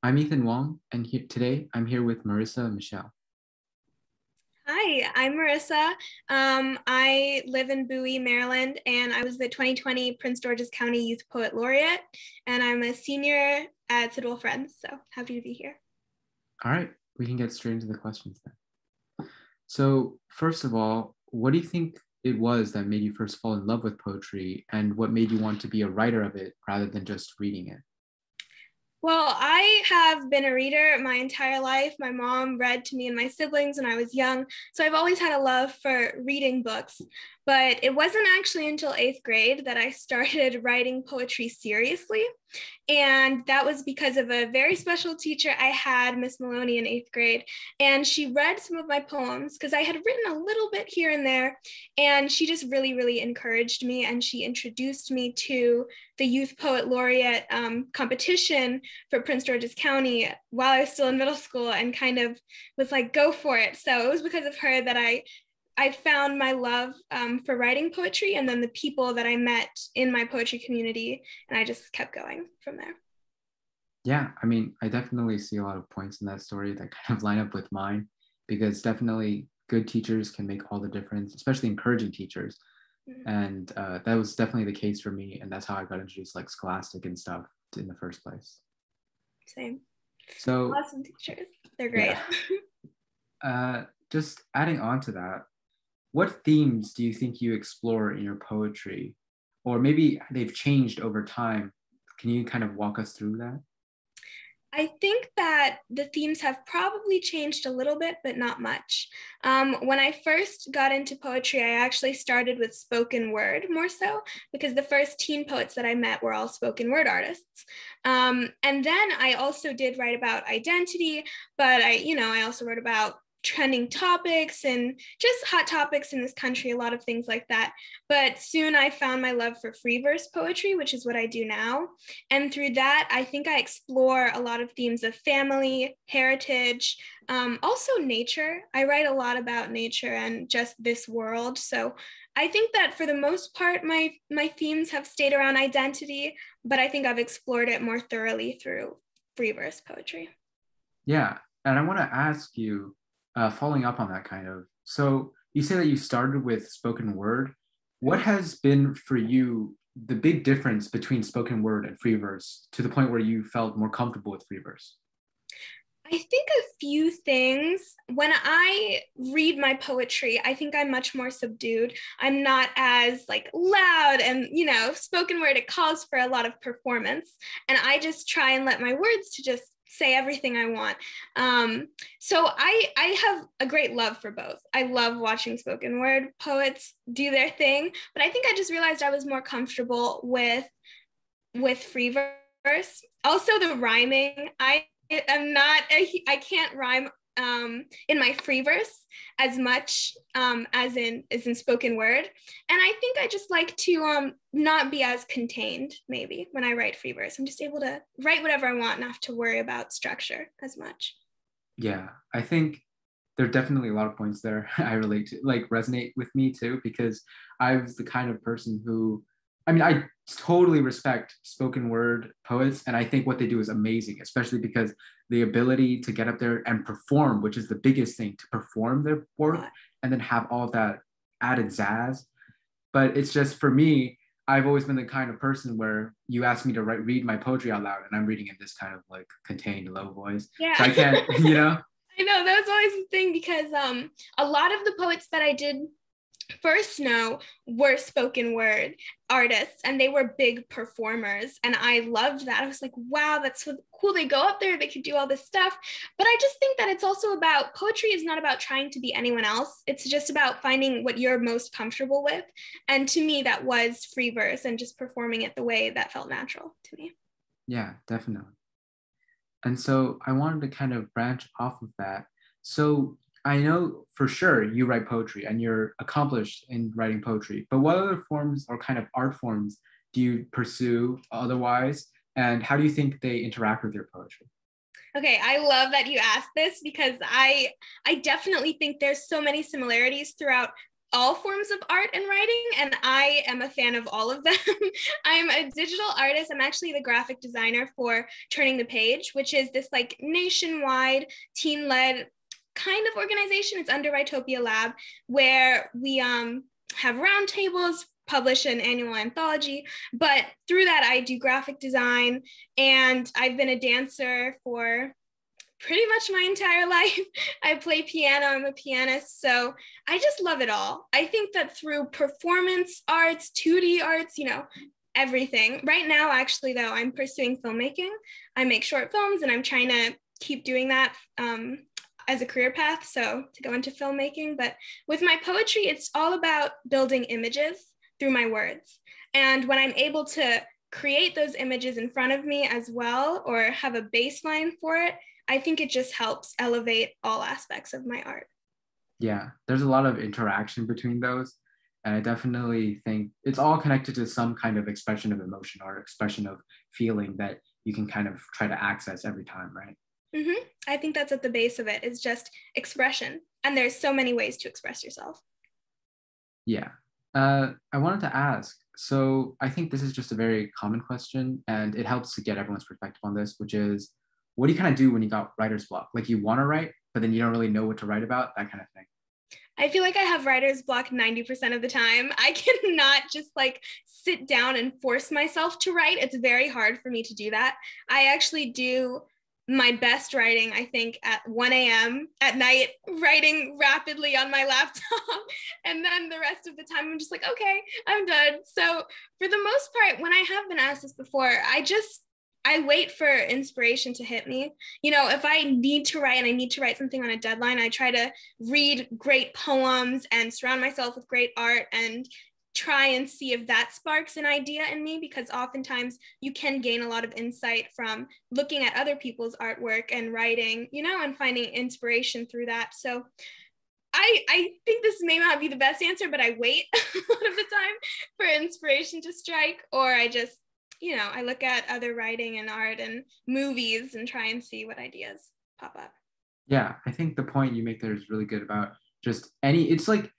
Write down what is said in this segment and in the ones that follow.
I'm Ethan Wong, and today I'm here with Marissa Michel. Hi, I'm Marissa. I live in Bowie, Maryland, and I was the 2020 Prince George's County Youth Poet Laureate, and I'm a senior at Sidwell Friends, so happy to be here. All right, we can get straight into the questions then. So, first of all, what do you think it was that made you first fall in love with poetry, and what made you want to be a writer of it rather than just reading it? Well, I have been a reader my entire life. My mom read to me and my siblings when I was young. So I've always had a love for reading books. But it wasn't actually until eighth grade that I started writing poetry seriously. And that was because of a very special teacher I had, Miss Maloney, in eighth grade. And she read some of my poems because I had written a little bit here and there. And she just really, really encouraged me. And she introduced me to the Youth Poet Laureate competition for Prince George's County while I was still in middle school, and kind of was like, go for it. So it was because of her that I found my love for writing poetry, and then the people that I met in my poetry community, and I just kept going from there. Yeah, I mean, I definitely see a lot of points in that story that kind of line up with mine, because definitely good teachers can make all the difference, especially encouraging teachers. Mhm. And that was definitely the case for me, and that's how I got introduced like Scholastic and stuff in the first place. Same. So Awesome teachers. They're great. yeah, just adding on to that, what themes do you think you explore in your poetry? Or maybe they've changed over time. Can you kind of walk us through that? I think that the themes have probably changed a little bit, but not much. When I first got into poetry, I actually started with spoken word more so, because the first teen poets that I met were all spoken word artists. And then I also did write about identity, but I also wrote about trending topics and just hot topics in this country, a lot of things like that. But soon I found my love for free verse poetry, which is what I do now. And through that, I think I explore a lot of themes of family, heritage, also nature. I write a lot about nature and just this world. So I think that for the most part, my themes have stayed around identity, but I think I've explored it more thoroughly through free verse poetry. Yeah, and I want to ask you, following up on that kind of, so you say that you started with spoken word. What has been for you the big difference between spoken word and free verse to the point where you felt more comfortable with free verse? I think a few things. When I read my poetry, I think I'm much more subdued. I'm not as like loud, and spoken word, it calls for a lot of performance. And I just try and let my words to just say everything I want. So I have a great love for both. I love watching spoken word poets do their thing, but I think I just realized I was more comfortable with free verse. Also the rhyming. I can't rhyme in my free verse as much as in spoken word. And I think I just like to not be as contained maybe when I write free verse. I'm just able to write whatever I want and not have to worry about structure as much. Yeah, I think there are definitely a lot of points there I relate to, like resonate with me too, because I was the kind of person who, I mean, I totally respect spoken word poets, and I think what they do is amazing, especially because the ability to get up there and perform, which is the biggest thing, to perform their work and then have all of that added zazz. But it's just for me, I've always been the kind of person where you ask me to read my poetry out loud, and I'm reading in this kind of like contained, low voice. Yeah. So I can't, you know? I know that was always the thing, because a lot of the poets that I did first know were spoken word artists, and they were big performers, and I loved that. I was like, wow, that's so cool. They go up there, they could do all this stuff. But I just think that it's also about, poetry is not about trying to be anyone else. It's just about finding what you're most comfortable with, and to me that was free verse and just performing it the way that felt natural to me. Yeah, definitely. And so I wanted to kind of branch off of that. So I know for sure you write poetry and you're accomplished in writing poetry, but what other forms or kind of art forms do you pursue otherwise? And how do you think they interact with your poetry? Okay, I love that you asked this, because I definitely think there's so many similarities throughout all forms of art and writing, and I am a fan of all of them. I'm a digital artist. I'm actually the graphic designer for Turning the Page, which is this like nationwide teen-led kind of organization. It's under Rytopia Lab, where we have roundtables, publish an annual anthology, but through that I do graphic design, and I've been a dancer for pretty much my entire life. I play piano, I'm a pianist, so I just love it all. I think that through performance arts, 2D arts, you know, everything. Right now, actually, though, I'm pursuing filmmaking. I make short films, and I'm trying to keep doing that as a career path, so to go into filmmaking. But with my poetry, it's all about building images through my words. And when I'm able to create those images in front of me as well, or have a baseline for it, I think it just helps elevate all aspects of my art. Yeah, there's a lot of interaction between those. And I definitely think it's all connected to some kind of expression of emotion or expression of feeling that you can kind of try to access every time, right? Mm-hmm. I think that's at the base of it, is just expression. And there's so many ways to express yourself. Yeah. I wanted to ask, so I think this is just a very common question, and it helps to get everyone's perspective on this, which is, what do you kind of do when you got writer's block? Like you want to write, but then you don't really know what to write about, that kind of thing. I feel like I have writer's block 90% of the time. I cannot just like sit down and force myself to write. It's very hard for me to do that. I actually do my best writing, I think, at 1 a.m. at night, writing rapidly on my laptop. And then the rest of the time, I'm just like, okay, I'm done. So for the most part, when I have been asked this before, I wait for inspiration to hit me. You know, if I need to write and I need to write something on a deadline, I try to read great poems and surround myself with great art and try and see if that sparks an idea in me, because oftentimes you can gain a lot of insight from looking at other people's artwork and writing, you know, and finding inspiration through that. So I think this may not be the best answer, but I wait a lot of the time for inspiration to strike, or I just, you know, I look at other writing and art and movies and try and see what ideas pop up. Yeah, I think the point you make there is really good about just any, it's like,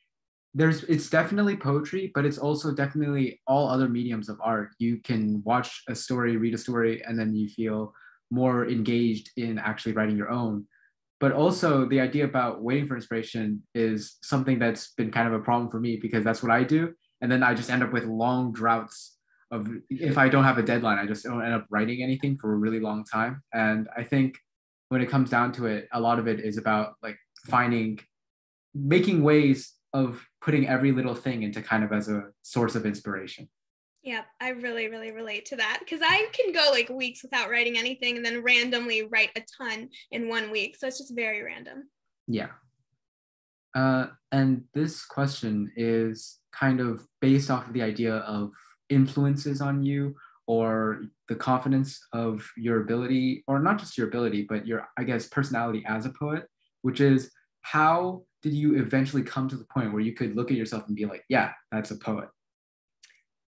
it's definitely poetry, but it's also definitely all other mediums of art. You can watch a story, read a story, and then you feel more engaged in actually writing your own. But also the idea about waiting for inspiration is something that's been kind of a problem for me, because that's what I do. And then I just end up with long droughts of, if I don't have a deadline, I just don't end up writing anything for a really long time. And I think when it comes down to it, a lot of it is about like making ways of putting every little thing into kind of as a source of inspiration. Yeah, I really, really relate to that, because I can go like weeks without writing anything and then randomly write a ton in 1 week. So it's just very random. Yeah. And this question is kind of based off of the idea of influences on you, or the confidence of your ability, or not just your ability, but your, I guess, personality as a poet, which is, how did you eventually come to the point where you could look at yourself and be like, yeah, that's a poet?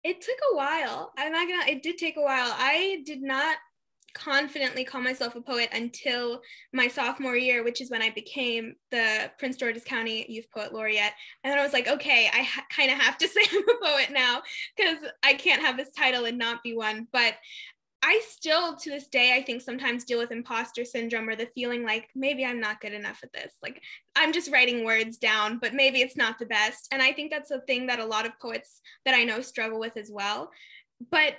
It took a while. It did take a while. I did not confidently call myself a poet until my sophomore year, which is when I became the Prince George's County Youth Poet Laureate. And then I was like, okay, I kind of have to say I'm a poet now, because I can't have this title and not be one. But I still, to this day, I think sometimes deal with imposter syndrome, or the feeling like maybe I'm not good enough at this. Like I'm just writing words down, but maybe it's not the best. And I think that's a thing that a lot of poets that I know struggle with as well. But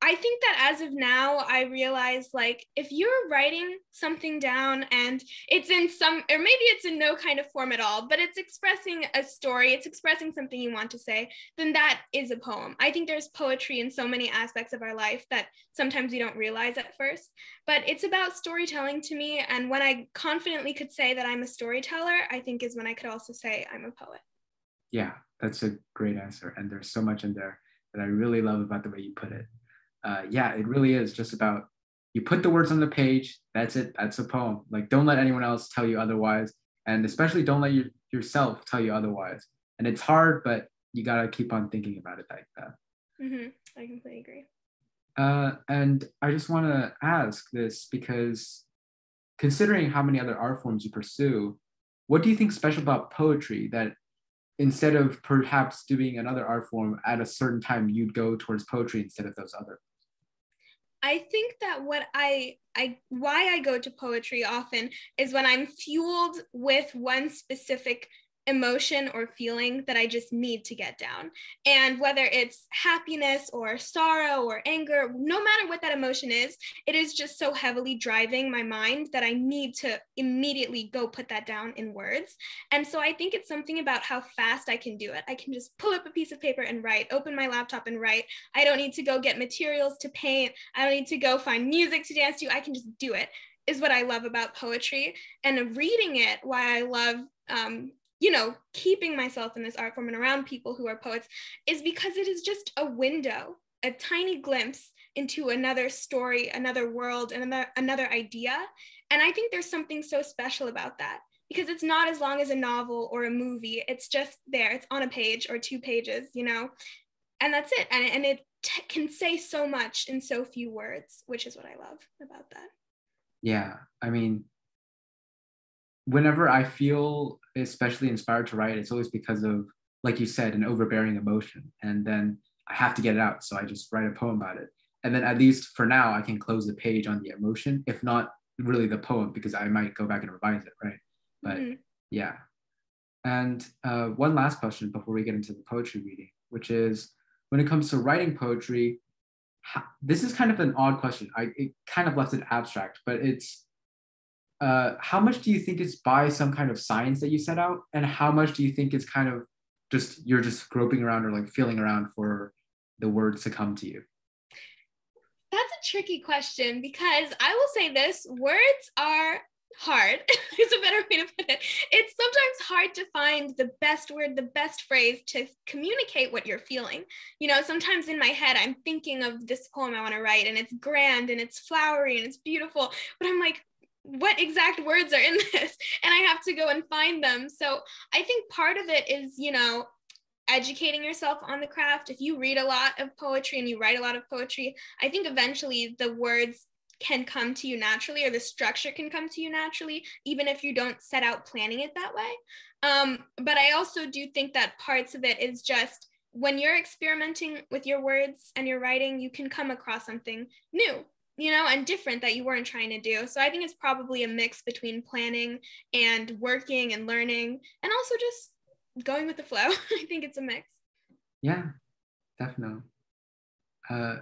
I think that as of now, I realize, like, if you're writing something down and it's in some, or maybe it's in no kind of form at all, but it's expressing a story, it's expressing something you want to say, then that is a poem. I think there's poetry in so many aspects of our life that sometimes we don't realize at first, but it's about storytelling to me. And when I confidently could say that I'm a storyteller, I think is when I could also say I'm a poet. Yeah, that's a great answer. And there's so much in there that I really love about the way you put it. Yeah, it really is just about, you put the words on the page, that's it, that's a poem. Like, don't let anyone else tell you otherwise, and especially don't let yourself tell you otherwise. And it's hard, but you gotta keep on thinking about it like that. Mm-hmm. I completely agree. And I just want to ask this, because considering how many other art forms you pursue, what do you think special about poetry that instead of perhaps doing another art form at a certain time, you'd go towards poetry instead of those other? I think that what why I go to poetry often is when I'm fueled with one specific emotion or feeling that I just need to get down. And whether it's happiness or sorrow or anger, no matter what that emotion is, it is just so heavily driving my mind that I need to immediately go put that down in words. And so I think it's something about how fast I can do it. I can just pull up a piece of paper and write, open my laptop and write. I don't need to go get materials to paint. I don't need to go find music to dance to. I can just do it, is what I love about poetry. And reading it, why I love keeping myself in this art form and around people who are poets, is because it is just a window, a tiny glimpse into another story, another world, and another idea. And I think there's something so special about that, because it's not as long as a novel or a movie. It's just there. It's on a page or 2 pages, and that's it. And it can say so much in so few words, which is what I love about that. Yeah, I mean, whenever I feel especially inspired to write, it's always because of, like you said, an overbearing emotion. And then I have to get it out. So I just write a poem about it. And then at least for now, I can close the page on the emotion, if not really the poem, because I might go back and revise it, right? But yeah. And one last question before we get into the poetry reading, which is, when it comes to writing poetry, this is kind of an odd question. It kind of left it abstract, but it's, how much do you think is by some kind of science that you set out, and how much do you think is kind of just you're just groping around or like feeling around for the words to come to you? That's a tricky question, because I will say this: words are hard. Is a better way to put it. It's sometimes hard to find the best word, the best phrase to communicate what you're feeling. Sometimes in my head, I'm thinking of this poem I want to write, and it's grand and it's flowery and it's beautiful, but I'm like, what exact words are in this? And I have to go and find them. So I think part of it is, educating yourself on the craft. If you read a lot of poetry and you write a lot of poetry, I think eventually the words can come to you naturally, or the structure can come to you naturally, even if you don't set out planning it that way. But I also do think that parts of it is just, when you're experimenting with your words and your writing, you can come across something new, and different that you weren't trying to do. So I think it's probably a mix between planning and working and learning, and also just going with the flow. I think it's a mix. Yeah, definitely.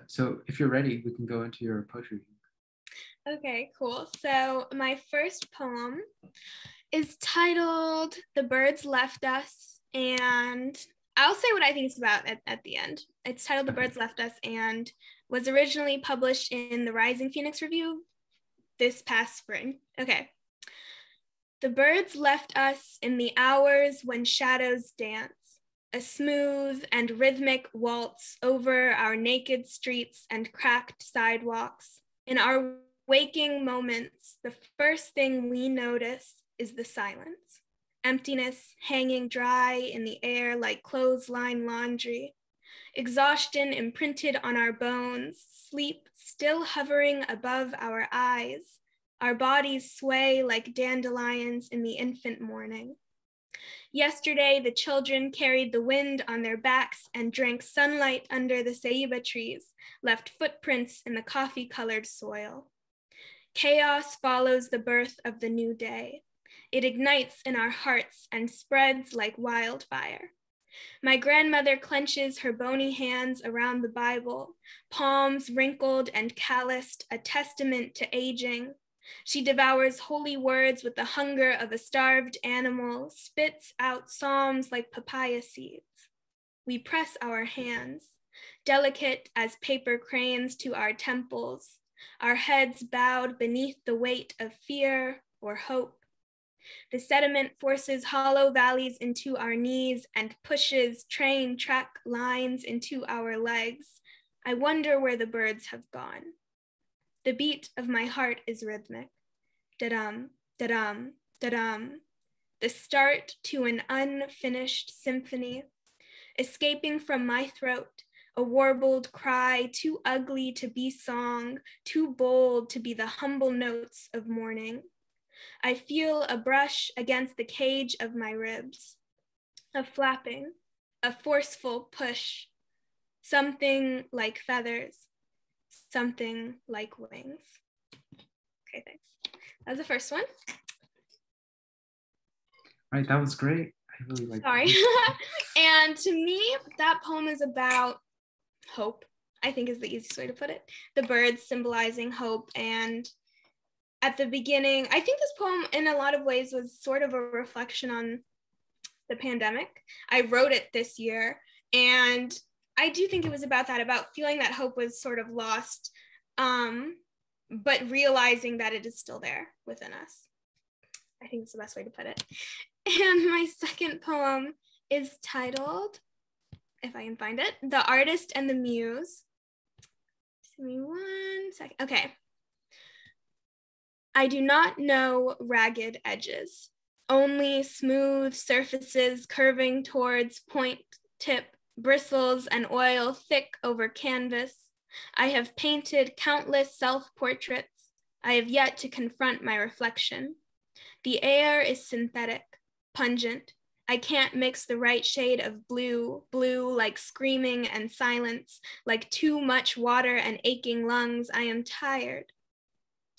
So if you're ready, we can go into your poetry. Okay, cool. So my first poem is titled "The Birds Left Us," and I'll say what I think it's about at the end. It's titled "The Birds Left Us" and was originally published in the Rising Phoenix Review this past spring. Okay. The birds left us in the hours when shadows dance, a smooth and rhythmic waltz over our naked streets and cracked sidewalks. In our waking moments, the first thing we notice is the silence, emptiness hanging dry in the air like clothesline laundry, exhaustion imprinted on our bones, sleep still hovering above our eyes, our bodies sway like dandelions in the infant morning. Yesterday, the children carried the wind on their backs and drank sunlight under the ceiba trees, left footprints in the coffee-colored soil. Chaos follows the birth of the new day. It ignites in our hearts and spreads like wildfire. My grandmother clenches her bony hands around the Bible, palms wrinkled and calloused, a testament to aging. She devours holy words with the hunger of a starved animal, spits out psalms like papaya seeds. We press our hands, delicate as paper cranes, to our temples, our heads bowed beneath the weight of fear or hope. The sediment forces hollow valleys into our knees and pushes train track lines into our legs. I wonder where the birds have gone. The beat of my heart is rhythmic. Da-dum, da-dum, da-dum. The start to an unfinished symphony. Escaping from my throat, a warbled cry too ugly to be song, too bold to be the humble notes of morning. I feel a brush against the cage of my ribs. a flapping, a forceful push, something like feathers, something like wings. Okay, thanks. That was the first one. Right, that was great. I really like Sorry. And to me, that poem is about hope, I think is the easiest way to put it. The birds symbolizing hope. And at the beginning, I think this poem in a lot of ways was sort of a reflection on the pandemic. I wrote it this year, and I do think it was about that, about feeling that hope was sort of lost, but realizing that it is still there within us. I think it's the best way to put it. And my second poem is titled, if I can find it, The Artist and the Muse. Just give me 1 second. Okay. I do not know ragged edges, only smooth surfaces curving towards point tip, bristles and oil thick over canvas. I have painted countless self-portraits. I have yet to confront my reflection. The air is synthetic, pungent. I can't mix the right shade of blue, blue like screaming and silence, like too much water and aching lungs. I am tired.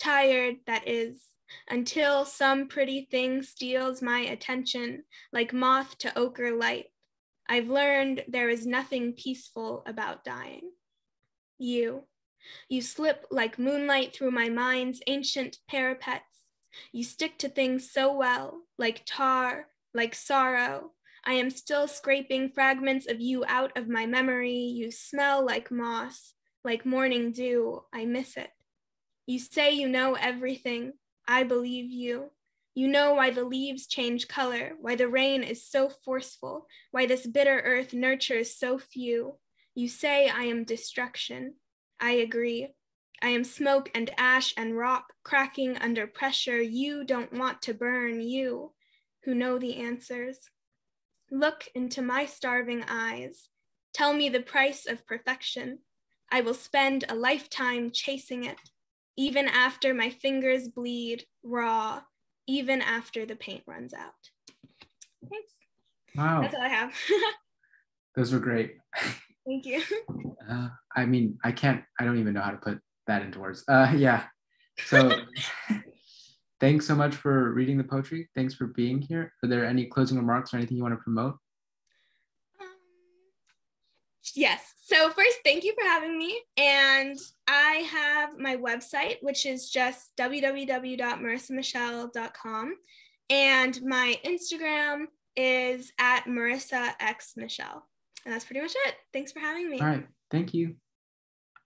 Tired, that is, until some pretty thing steals my attention, like moth to ochre light. I've learned there is nothing peaceful about dying. You slip like moonlight through my mind's ancient parapets. You stick to things so well, like tar, like sorrow. I am still scraping fragments of you out of my memory. You smell like moss, like morning dew. I miss it. You say you know everything. I believe you. You know why the leaves change color, why the rain is so forceful, why this bitter earth nurtures so few. You say I am destruction. I agree. I am smoke and ash and rock cracking under pressure. You don't want to burn, you who know the answers. Look into my starving eyes. Tell me the price of perfection. I will spend a lifetime chasing it. Even after my fingers bleed raw, even after the paint runs out. Thanks. Wow. That's all I have. Those were great. Thank you. I mean, I don't even know how to put that into words. Yeah. So thanks so much for reading the poetry. Thanks for being here. Are there any closing remarks or anything you want to promote? Yes. So first, thank you for having me. And I have my website, which is just www.marissamichel.com. And my Instagram is at Marissa X Michel. And that's pretty much it. Thanks for having me. All right. Thank you.